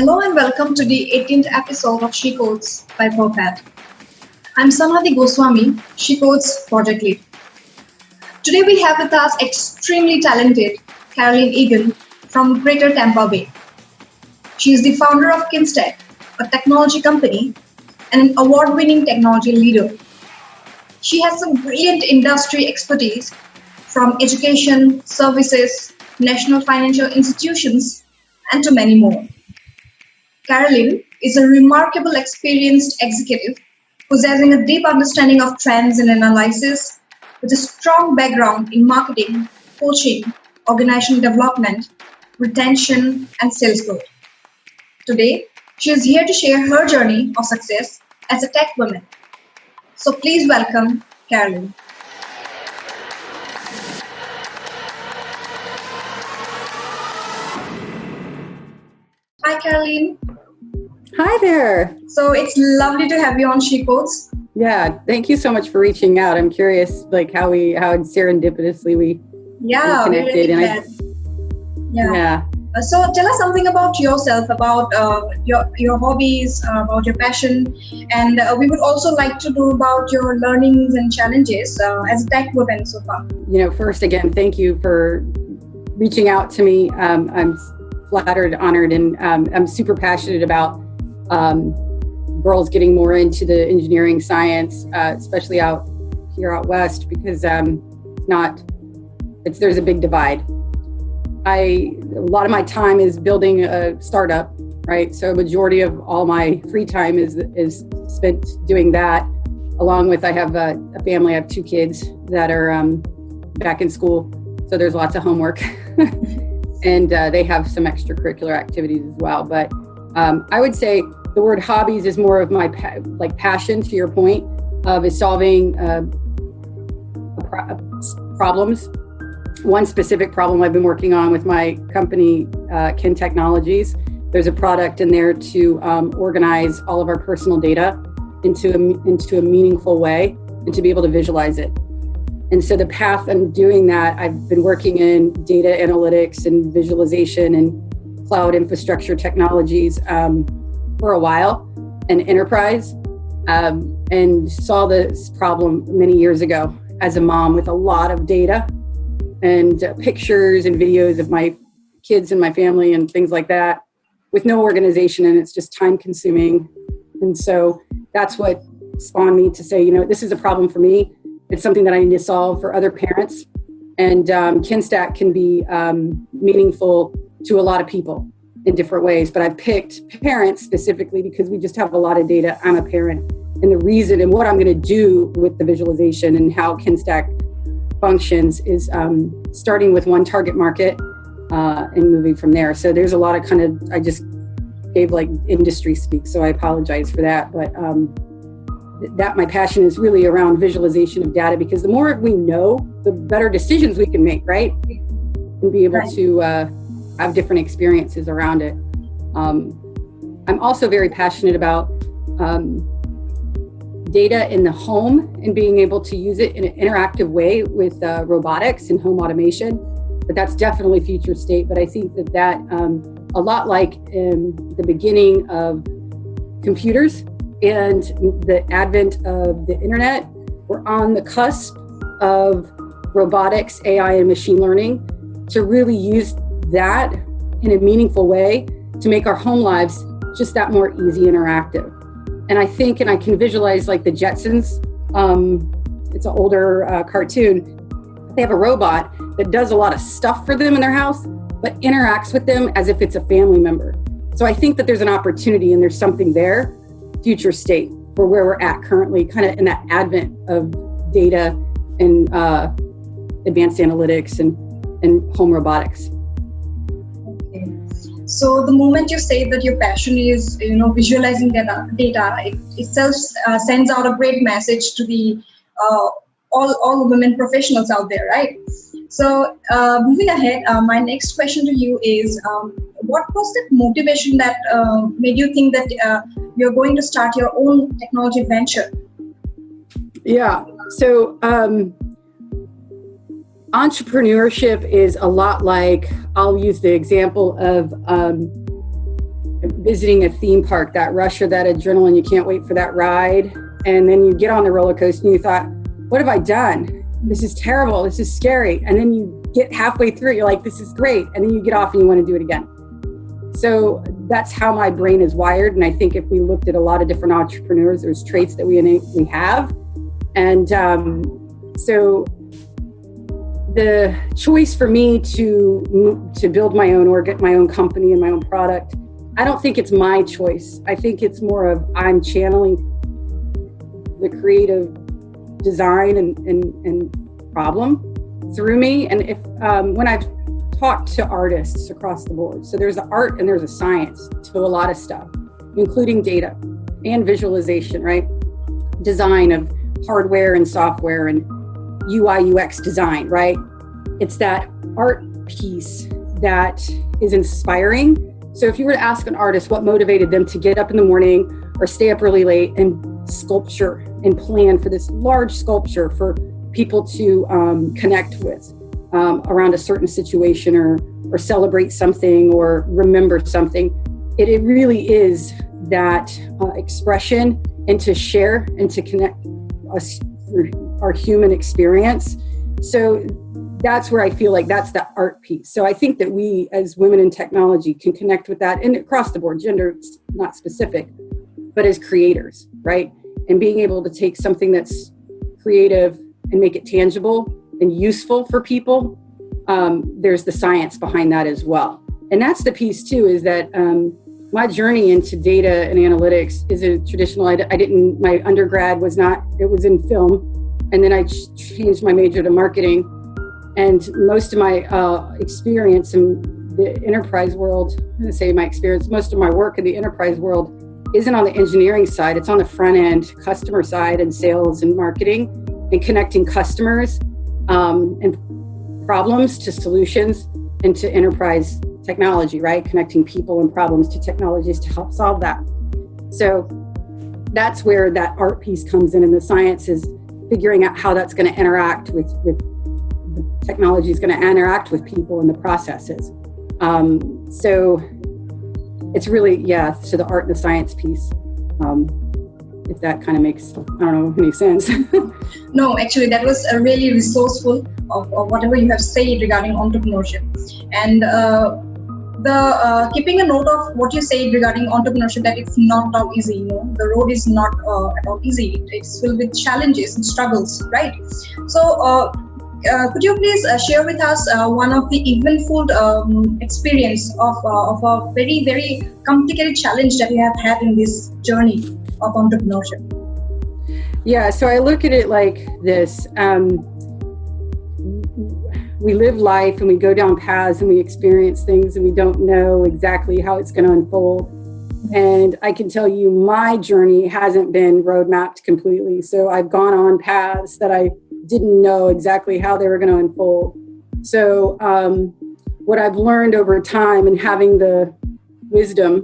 Hello and welcome to the 18th episode of She Codes by Perfeth. I'm Sanhati Goswami, She Codes project lead. Today we have with us extremely talented Carolyn Eagen from Greater Tampa Bay. She is the founder of Kinstack, a technology company and an award-winning technology leader. She has some brilliant industry expertise from education, services, national financial institutions, and to many more. Carolyn is a remarkable experienced executive possessing a deep understanding of trends and analysis with a strong background in marketing, coaching, organizational development, retention, and sales growth. Today, she is here to share her journey of success as a tech woman. So please welcome Carolyn. Hi, Carolyn. Hi there. So it's lovely to have you on She Codes. Yeah, thank you so much for reaching out. I'm curious, how serendipitously we connected. Really glad. Yeah. So tell us something about yourself, about your hobbies, about your passion, and we would also like to know about your learnings and challenges as a tech woman so far. First, again, thank you for reaching out to me. I'm flattered, honored, and I'm super passionate about girls getting more into the engineering science, especially out west, because there's a big divide. A lot of my time is building a startup, right? So a majority of all my free time is spent doing that. Along with, I have a family. I have 2 kids that are back in school, so there's lots of homework, and they have some extracurricular activities as well. But I would say the word hobbies is more of my passion. To your point, is solving problems. One specific problem I've been working on with my company, Kin Technologies, there's a product in there to organize all of our personal data into a meaningful way and to be able to visualize it. And so the path I'm doing that, I've been working in data analytics and visualization and cloud infrastructure technologies for a while, and enterprise, and saw this problem many years ago as a mom with a lot of data and pictures and videos of my kids and my family and things like that, with no organization, and it's just time consuming. And so that's what spawned me to say, this is a problem for me. It's something that I need to solve for other parents. And Kinstack can be meaningful to a lot of people in different ways. But I picked parents specifically because we just have a lot of data. I'm a parent. And the reason and what I'm going to do with the visualization and how Kinstack functions is starting with one target market and moving from there. So there's a lot of I just gave industry speak, so I apologize for that. But that my passion is really around visualization of data, because the more we know, the better decisions we can make, right? And be able to have different experiences around it. I'm also very passionate about data in the home and being able to use it in an interactive way with robotics and home automation. But that's definitely future state. But I think that a lot like in the beginning of computers and the advent of the internet, we're on the cusp of robotics, AI, and machine learning to really use that in a meaningful way to make our home lives just that more easy and interactive. And I think, and I can visualize the Jetsons, it's an older cartoon. They have a robot that does a lot of stuff for them in their house, but interacts with them as if it's a family member. So I think that there's an opportunity and there's something there, future state, for where we're at currently, kind of in that advent of data and advanced analytiks and home robotics. So the moment you say that your passion is, visualizing data, it itself sends out a great message to the all women professionals out there, right? So moving ahead, my next question to you is, what was the motivation that made you think that you're going to start your own technology venture? Yeah. So entrepreneurship is a lot like, I'll use the example of visiting a theme park, that rush or that adrenaline, you can't wait for that ride. And then you get on the roller coaster and you thought, what have I done? This is terrible. This is scary. And then you get halfway through it, you're like, this is great. And then you get off and you want to do it again. So that's how my brain is wired. And I think if we looked at a lot of different entrepreneurs, there's traits that we innately have. And so the choice for me to build my own company and my own product, I don't think it's my choice. I think it's more of I'm channeling the creative design and problem through me. And if when I've talked to artists across the board, so there's an art and there's a science to a lot of stuff, including data and visualization, right? Design of hardware and software and UI UX design, right? It's that art piece that is inspiring. So if you were to ask an artist what motivated them to get up in the morning or stay up really late and sculpture and plan for this large sculpture for people to connect with around a certain situation or celebrate something or remember something, it really is that expression and to share and to connect us through our human experience. So that's where I feel like that's the art piece. So I think that we as women in technology can connect with that, and across the board, gender not specific, but as creators, right? And being able to take something that's creative and make it tangible and useful for people. There's the science behind that as well. And that's the piece too, is that my journey into data and analytics is a traditional, my undergrad was not, it was in film. And then I changed my major to marketing. And most of my experience in the enterprise world, I'm going to say my experience, most of my work in the enterprise world isn't on the engineering side. It's on the front end, customer side and sales and marketing and connecting customers and problems to solutions and to enterprise technology, right? Connecting people and problems to technologies to help solve that. So that's where that art piece comes in, and the science is figuring out how that's going to interact with the technology is going to interact with people and the processes. So it's really, so the art and the science piece, if that kind of makes, I don't know, any sense. No, actually, that was really resourceful of whatever you have said regarding entrepreneurship. And keeping a note of what you said regarding entrepreneurship, that it's not all easy, the road is not at all easy. It's filled with challenges and struggles, right? So could you please share with us one of the eventful experience of a very, very complicated challenge that you have had in this journey of entrepreneurship? Yeah, so I look at it like this. We live life and we go down paths and we experience things and we don't know exactly how it's going to unfold. And I can tell you my journey hasn't been road mapped completely. So I've gone on paths that I didn't know exactly how they were going to unfold. So what I've learned over time and having the wisdom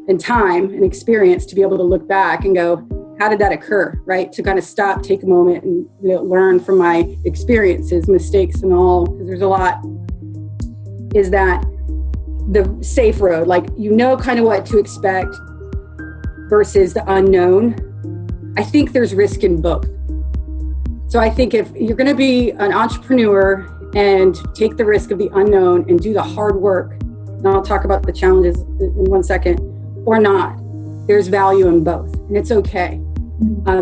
and time and experience to be able to look back and go, how did that occur, right? To kind of stop, take a moment and learn from my experiences, mistakes and all, because there's a lot, is that the safe road, like kind of what to expect versus the unknown. I think there's risk in both. So I think if you're going to be an entrepreneur and take the risk of the unknown and do the hard work, and I'll talk about the challenges in 1 second, or not, there's value in both, and it's okay.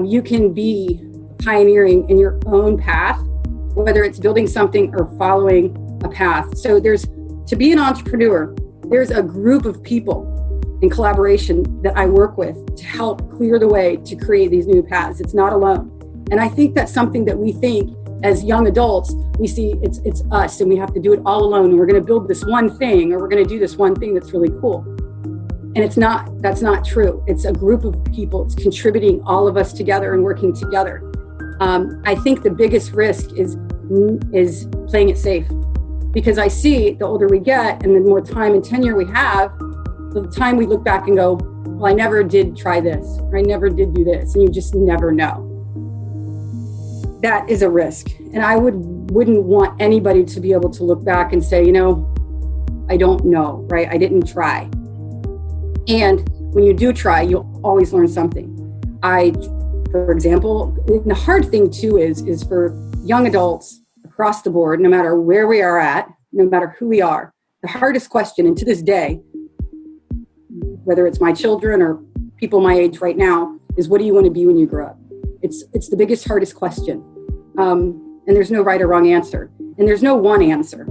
You can be pioneering in your own path, whether it's building something or following a path. So to be an entrepreneur, there's a group of people in collaboration that I work with to help clear the way to create these new paths. It's not alone. And I think that's something that we think as young adults, we see it's us and we have to do it all alone. And we're going to build this one thing, or we're going to do this one thing that's really cool. And that's not true. It's a group of people. It's contributing, all of us together and working together. I think the biggest risk is playing it safe, because I see the older we get and the more time and tenure we have, the time we look back and go, well, I never did try this, or I never did do this. And you just never know. That is a risk. And I wouldn't want anybody to be able to look back and say, I don't know, right? I didn't try. And when you do try, you'll always learn something. For example, the hard thing too is for young adults across the board, no matter where we are at, no matter who we are, the hardest question, and to this day, whether it's my children or people my age right now, is what do you want to be when you grow up? It's the biggest, hardest question. And there's no right or wrong answer. And there's no one answer.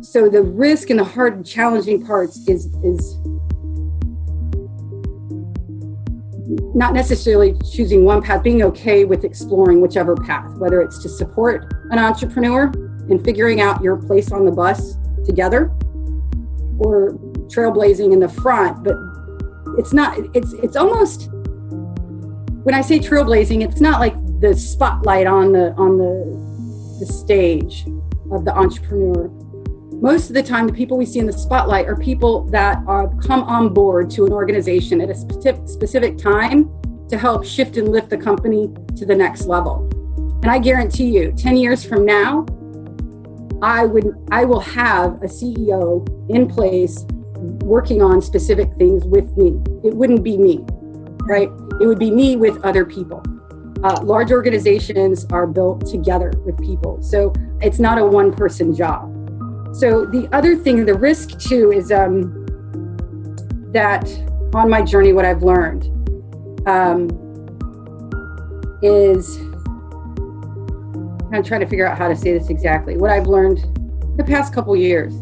So the risk and the hard and challenging parts is not necessarily choosing one path, being okay with exploring whichever path, whether it's to support an entrepreneur in figuring out your place on the bus together, or trailblazing in the front. But it's almost, when I say trailblazing, it's not like the spotlight on the stage of the entrepreneur. Most of the time, the people we see in the spotlight are people that come on board to an organization at a specific time to help shift and lift the company to the next level. And I guarantee you, 10 years from now, I will have a CEO in place working on specific things with me. It wouldn't be me, right? It would be me with other people. Large organizations are built together with people. So it's not a one-person job. So the other thing, the risk too, is that on my journey, what I've learned is, I'm trying to figure out how to say this exactly. What I've learned the past couple years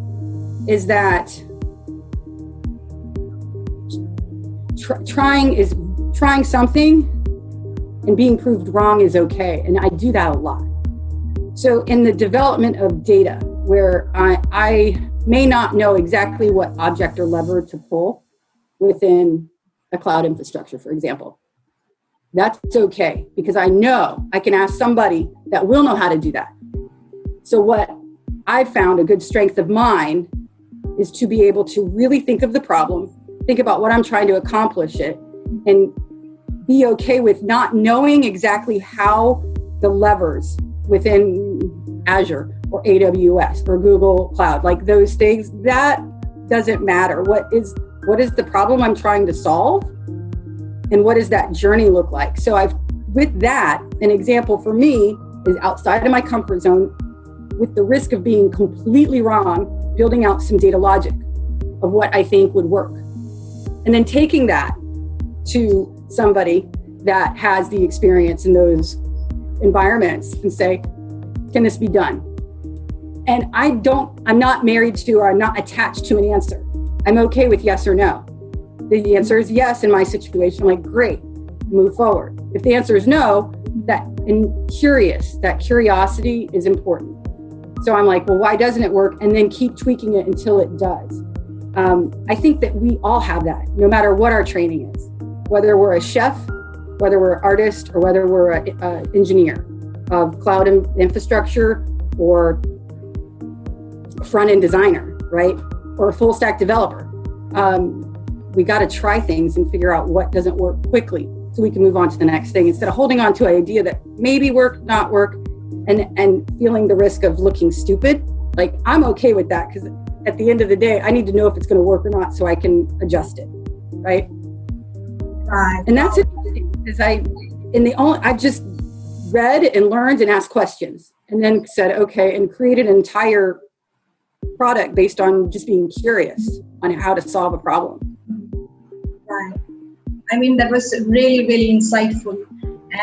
is that trying something and being proved wrong is okay. And I do that a lot. So in the development of data, where I may not know exactly what object or lever to pull within a cloud infrastructure, for example, that's okay, because I know I can ask somebody that will know how to do that. So what I've found a good strength of mine is to be able to really think of the problem, think about what I'm trying to accomplish it, and be okay with not knowing exactly how the levers within Azure or AWS or Google Cloud, like those things, that doesn't matter. What is the problem I'm trying to solve? And what does that journey look like? So with that, an example for me is outside of my comfort zone, with the risk of being completely wrong, building out some data logic of what I think would work. And then taking that to somebody that has the experience in those environments and say, can this be done? And I'm not married to, or I'm not attached to an answer. I'm okay with yes or no. The answer is yes in my situation. I'm like, great, move forward. If the answer is no, that curiosity is important. So I'm like, well, why doesn't it work? And then keep tweaking it until it does. I think that we all have that, no matter what our training is, whether we're a chef, whether we're an artist, or whether we're an engineer of cloud infrastructure, or front-end designer, right? Or a full stack developer. We got to try things and figure out what doesn't work quickly so we can move on to the next thing, instead of holding on to an idea that maybe work, not work, and feeling the risk of looking stupid. Like, I'm okay with that, because at the end of the day, I need to know if it's going to work or not so I can adjust it, right? Right. And that's interesting, because I've just read and learned and asked questions, and then said, okay, and created an entire product based on just being curious on how to solve a problem. Right. I mean, that was really, really insightful.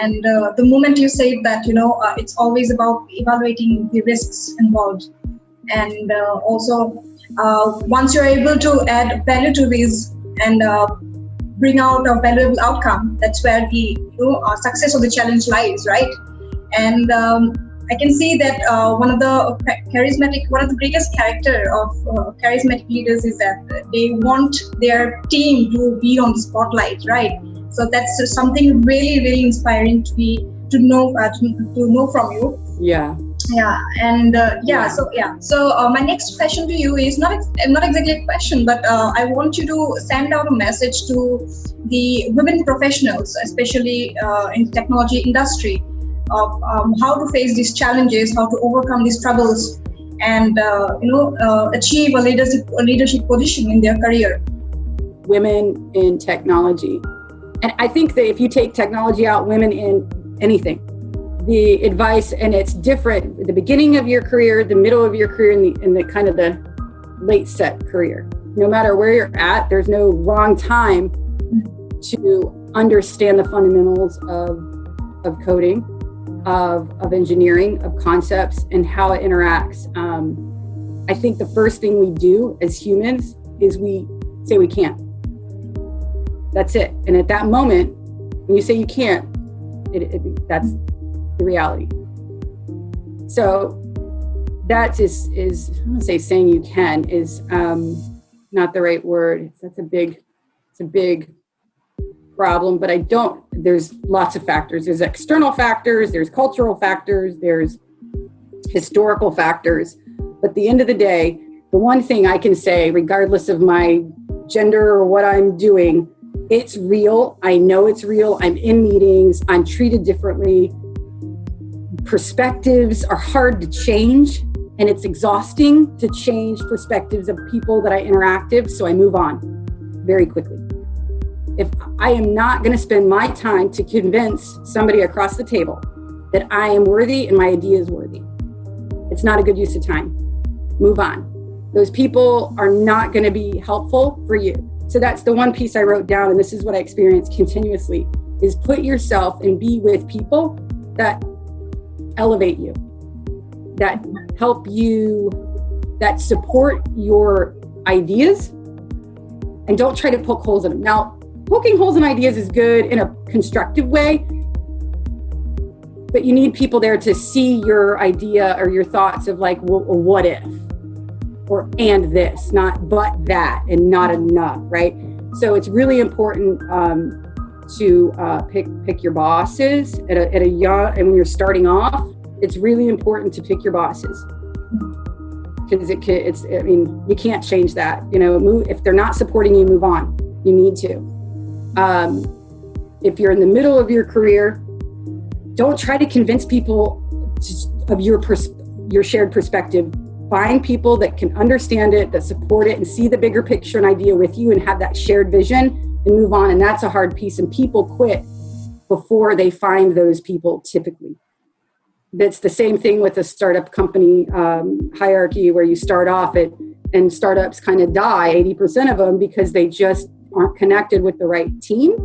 And the moment you said that, it's always about evaluating the risks involved. And also, once you're able to add value to these and bring out a valuable outcome, that's where the success of the challenge lies, right? And I can see that one of the greatest character of charismatic leaders is that they want their team to be on the spotlight, right? So that's something really, really inspiring to know from you. Yeah. Yeah, and So my next question to you is not exactly a question, but I want you to send out a message to the women professionals, especially in the technology industry, of how to face these challenges, how to overcome these troubles, and achieve a leadership position in their career. women in technology. And I think that if you take technology out, women in anything, the advice, and it's different at the beginning of your career, the middle of your career, and the kind of the late set career. No matter where you're at, there's no wrong time to understand the fundamentals of coding, of engineering, of concepts, and how it interacts. I think the first thing we do as humans is we say we can't. That's it. And at that moment, when you say you can't, that's the reality. So that is I'm gonna say saying you can is not the right word. It's a big problem, but there's lots of factors. There's external factors, there's cultural factors, there's historical factors. But at the end of the day, the one thing I can say, regardless of my gender or what I'm doing, it's real. I know it's real. I'm in meetings. I'm treated differently. Perspectives are hard to change, and it's exhausting to change perspectives of people that I interact with. So I move on very quickly. If I am not going to spend my time to convince somebody across the table that I am worthy and my idea is worthy, it's not a good use of time. Move on. Those people are not going to be helpful for you. So that's the one piece I wrote down, and this is what I experience continuously, is put yourself and be with people that elevate you, that help you, that support your ideas, and don't try to poke holes in them. Now, poking holes in ideas is good in a constructive way, but you need people there to see your idea or your thoughts of like, well, what if? Or and this, not but that, and not enough, right? So it's really important to pick your bosses at a young, and when you're starting off, it's really important to pick your bosses, because you can't change that. If they're not supporting you, move on. You need to. If you're in the middle of your career, don't try to convince people of your shared perspective. Find people that can understand it, that support it, and see the bigger picture and idea with you, and have that shared vision, and move on. And that's a hard piece. And people quit before they find those people, typically. That's the same thing with a startup company hierarchy, where you start off and startups kind of die, 80% of them, because they just aren't connected with the right team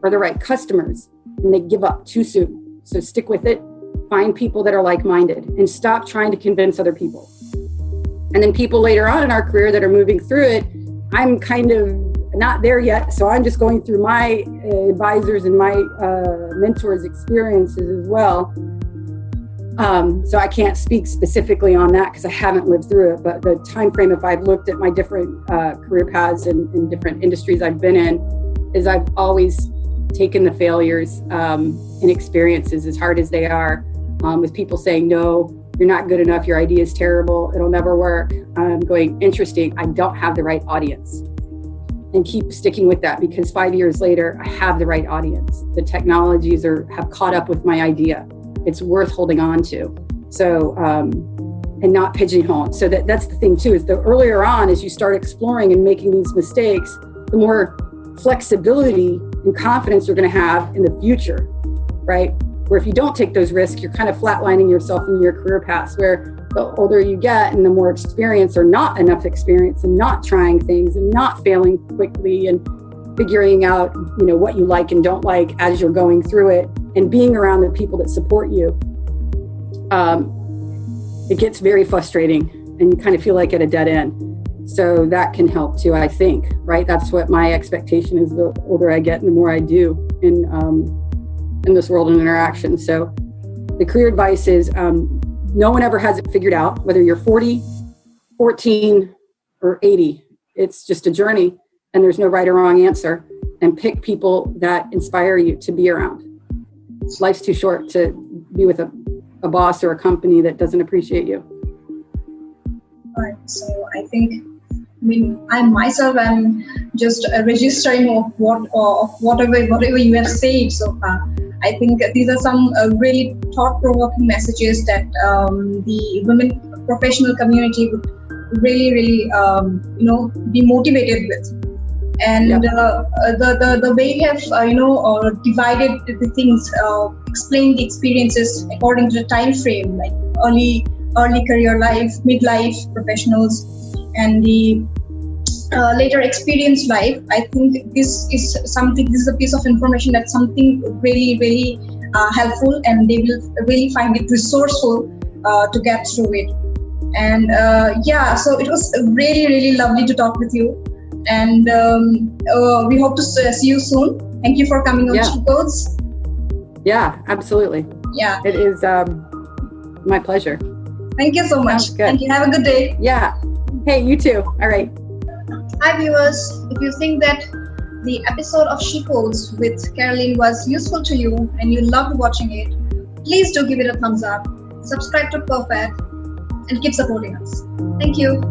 or the right customers, and they give up too soon. So stick with it. Find people that are like-minded, and stop trying to convince other people. And then people later on in our career that are moving through it, I'm kind of not there yet. So I'm just going through my advisors and my mentors' experiences as well. So I can't speak specifically on that because I haven't lived through it. But the time frame, if I've looked at my different career paths in different industries I've been in, is I've always taken the failures and experiences, as hard as they are, with people saying, no, you're not good enough, your idea is terrible, it'll never work. I'm going, interesting, I don't have the right audience. And keep sticking with that, because 5 years later, I have the right audience. The technologies have caught up with my idea. It's worth holding on to. So, and not pigeonhole. So that's the thing too, is the earlier on, as you start exploring and making these mistakes, the more flexibility and confidence you're going to have in the future, right? Where if you don't take those risks, you're kind of flatlining yourself in your career path, where the older you get and the more experience, or not enough experience, and not trying things and not failing quickly, and figuring out, what you like and don't like as you're going through it, and being around the people that support you, it gets very frustrating, and you kind of feel like at a dead end. So that can help too, I think, right? That's what my expectation is. The older I get and the more I do in this world and interaction. So the career advice is, no one ever has it figured out, whether you're 40, 14, or 80. It's just a journey, and there's no right or wrong answer. And pick people that inspire you to be around. Life's too short to be with a boss or a company that doesn't appreciate you. All right. So I think, I myself am just registering of whatever you have said so far. I think these are some really thought-provoking messages that the women professional community would really, be motivated with. And Yep. the way we have divided the things, explained the experiences according to the time frame, like early career life, midlife professionals, and the later experience life. I think this is a piece of information that's something really helpful, and they will really find it resourceful to get through it. And so it was really lovely to talk with you, and we hope to see you soon. Thank you for coming on She Codes. Yeah, absolutely. Yeah, it is my pleasure. Thank you so much. Sounds good. Thank you. Have a good day. Yeah. Hey, you too. All right. Hi viewers, if you think that the episode of She Codes with Carolyn was useful to you and you loved watching it, please do give it a thumbs up, subscribe to Perfeth, and keep supporting us. Thank you.